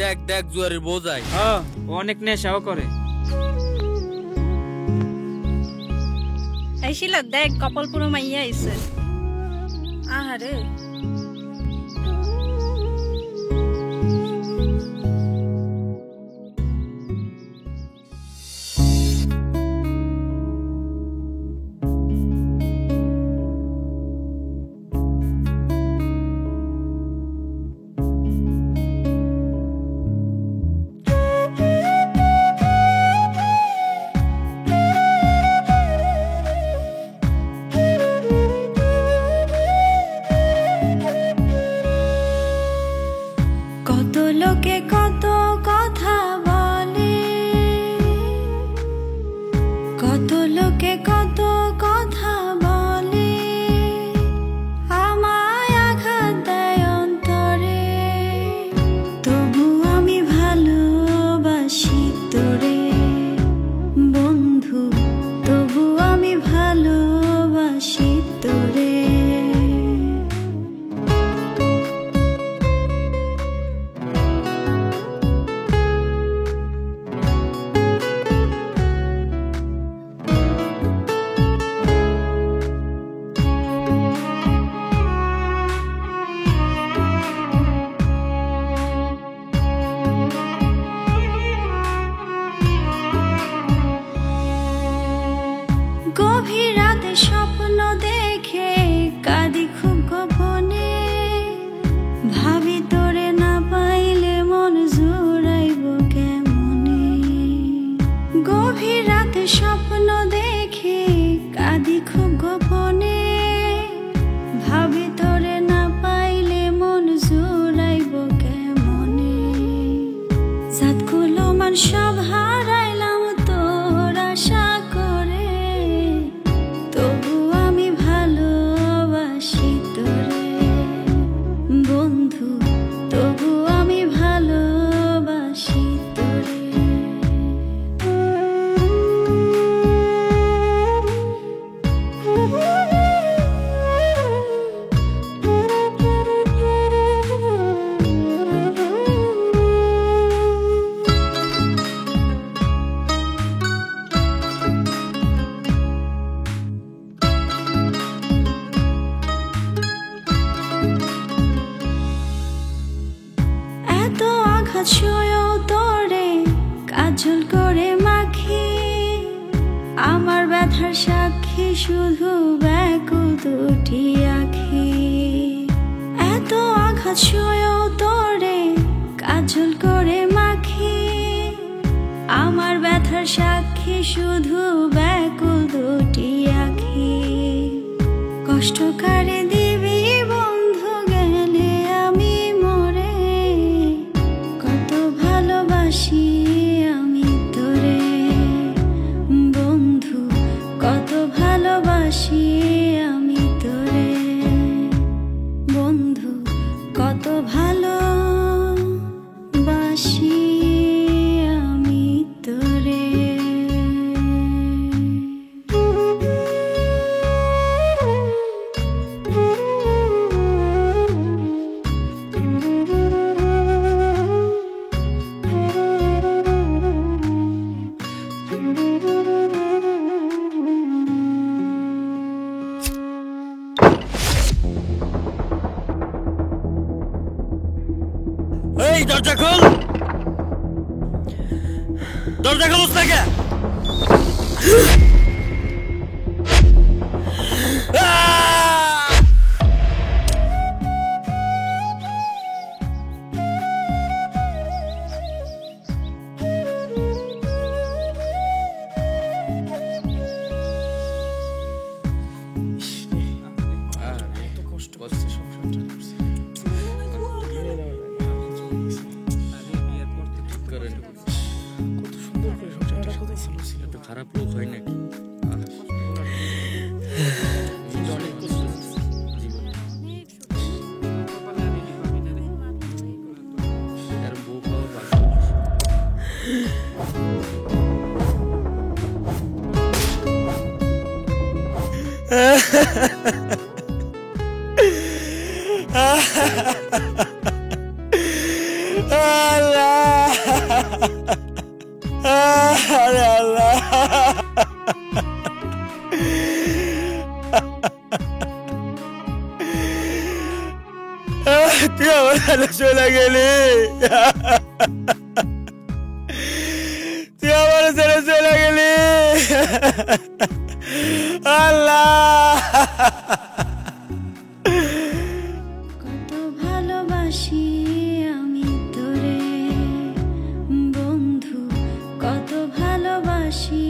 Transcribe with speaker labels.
Speaker 1: দেখ দেখ জুয়ারের বউ যায়।
Speaker 2: হ্যাঁ, ও অনেক নেশাও করে।
Speaker 3: এই শিলা দেখ কপাল পুরো মাইয়া আইছে। আহারে কত লোকে কত কথা বলে, কত লোকে কত কথা বলে, আমায় আঘাত দেয় অন্তরে, তবু আমি ভালোবাসি তোরে বন্ধু, তবু আমি ভালোবাসি তোরে। গভীর রাতে স্বপ্ন দেখে কাঁদি খুব গোপনে, ভাবি তোরে না পাইলে মন জুড়াইব কেমনে। গভীর রাতে স্বপ্ন দেখে কাঁদি খুব গোপনে, ভাবি তোরে না পাইলে মন জুড়াইব কেমনে। জাতগুলো মান সব হারাইলাম তোর আশা করে, তবু আমি ভালোবাসি তোরে বন্ধু, তবু আমি ভালোবাসি তোরে। এত আঘাত সয়েও তোরে কাজল করে মাখি, আমার ব্যথার সাক্ষী শুধু ব্যাকুল দুটি আখি। এত আঘাত সয়েও তোরে কাজল করে মাখি, আমার ব্যথার সাক্ষী শুধু ব্যাকুল দুটি আখি। কষ্ট কারে দিবি বন্ধু গেলে আমি মরে, কত ভালোবাসি আমি তোরে বন্ধু, কত ভালোবাসি আমি তোরে বন্ধু, কত ভালোবাসি আমি তোরে।
Speaker 1: এই দরজা খোল, দরজা খোলস না কে? খারাপ লোক হয় নাকি?
Speaker 4: Allah আরে আল্লাহ, তুই আমার সাথে চলে গেলি, তুই আমার সাথে চলে গেলি আল্লাহ।
Speaker 5: কত ভালোবাসি আমি তোরে বন্ধু, কত ভালোবাসি